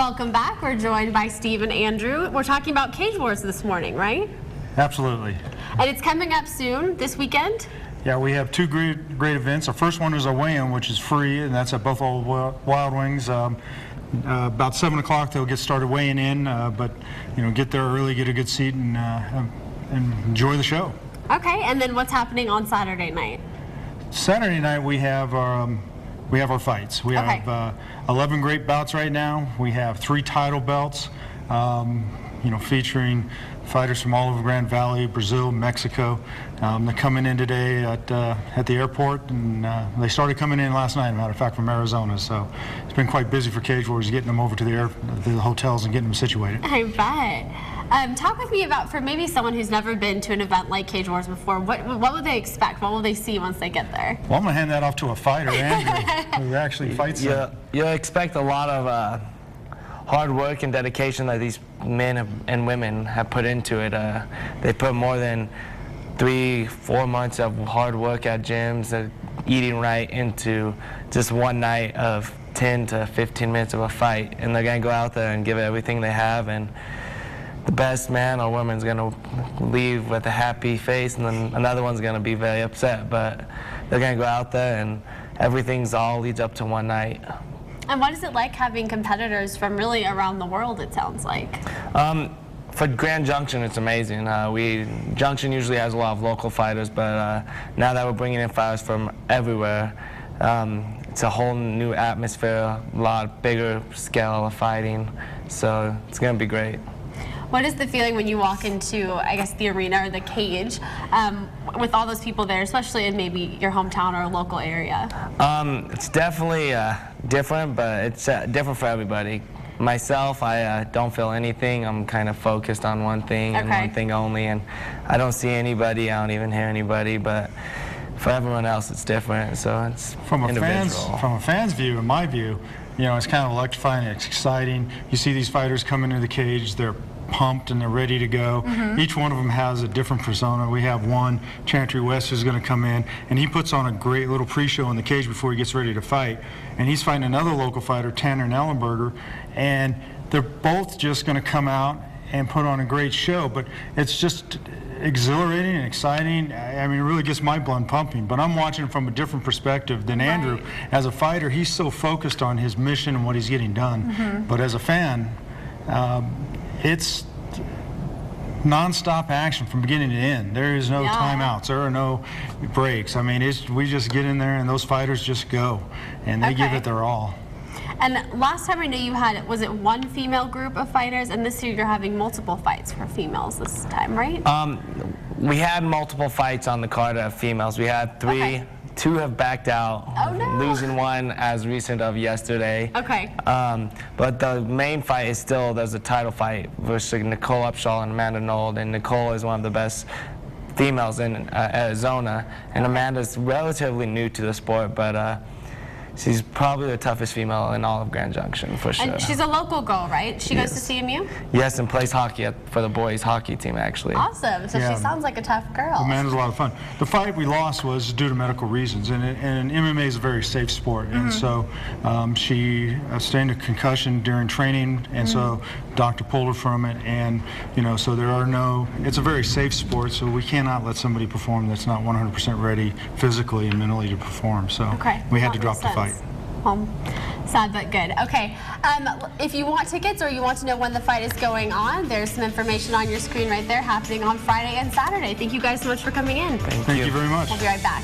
Welcome back. We're joined by Steve and Andrew. We're talking about Cage Wars this morning, right? Absolutely. And it's coming up soon, this weekend? Yeah, we have two great events. The first one is a weigh-in, which is free, and that's at Buffalo Wild Wings. About 7 o'clock they'll get started weighing in, but get there early, get a good seat, and enjoy the show. Okay, and then what's happening on Saturday night? Saturday night we have our fights. We have 11 great bouts right now. We have 3 title belts, featuring fighters from all over Grand Valley, Brazil, Mexico. They're coming in today at the airport, and they started coming in last night, as a matter of fact, from Arizona. So it's been quite busy for Cage Wars, getting them over to the hotels and getting them situated. I bet. Talk with me about, for maybe someone who's never been to an event like Cage Wars before, what would they expect? What will they see once they get there? Well, I'm going to hand that off to a fighter, Andrew, who actually fights them. You'll expect a lot of hard work and dedication that these men and women have put into it. They put more than 3-4 months of hard work at gyms, eating right, into just one night of 10 to 15 minutes of a fight, and they're going to go out there and give it everything they have, and the best man or woman's going to leave with a happy face, and then another one's going to be very upset, but they're going to go out there and everything's all leads up to one night. And what is it like having competitors from really around the world, it sounds like? For Grand Junction, it's amazing. Junction usually has a lot of local fighters, but now that we're bringing in fighters from everywhere, it's a whole new atmosphere, a lot bigger scale of fighting, so it's going to be great. What is the feeling when you walk into, I guess, the arena or the cage with all those people there, especially in maybe your hometown or a local area? It's definitely different, but it's different for everybody. Myself, I don't feel anything. I'm kind of focused on one thing and one thing only, and I don't see anybody, I don't even hear anybody, but for everyone else it's different, so it's individual. From a fan's view, in my view, it's kind of electrifying, it's exciting. You see these fighters come into the cage, they're pumped and they're ready to go. Each one of them has a different persona. We have one, Chantry West, who's going to come in, and he puts on a great little pre-show in the cage before he gets ready to fight. And he's fighting another local fighter, Tanner Nellenberger, and they're both just going to come out and put on a great show. But it's just exhilarating and exciting. I mean, it really gets my blood pumping. But I'm watching from a different perspective than Andrew. As a fighter, he's so focused on his mission and what he's getting done. But as a fan, it's non-stop action from beginning to end. There is no timeouts. There are no breaks. I mean, we just get in there and those fighters just go, and they give it their all. And last time I know you had, was it one female group of fighters, and this year you're having multiple fights for females this time, right? We had multiple fights on the card of females. We had 3. 2 have backed out, losing one as recent of yesterday. But the main fight is still, there's a title fight versus Nicole Upshaw and Amanda Nold, and Nicole is one of the best females in Arizona, and Amanda's relatively new to the sport, but she's probably the toughest female in all of Grand Junction, for sure. And she's a local girl, right? She goes to CMU? Yes, and plays hockey for the boys hockey team, actually. Awesome. So she sounds like a tough girl. Amanda's a lot of fun. The fight we lost was due to medical reasons, and MMA is a very safe sport. And so she sustained a concussion during training, and so doctor pulled her from it. And, so there are it's a very safe sport, so we cannot let somebody perform that's not 100% ready physically and mentally to perform. So we had to drop the fight. Sad but good. Okay, if you want tickets or you want to know when the fight is going on, there's some information on your screen right there, happening on Friday and Saturday. Thank you guys so much for coming in. Thank you very much. We'll be right back.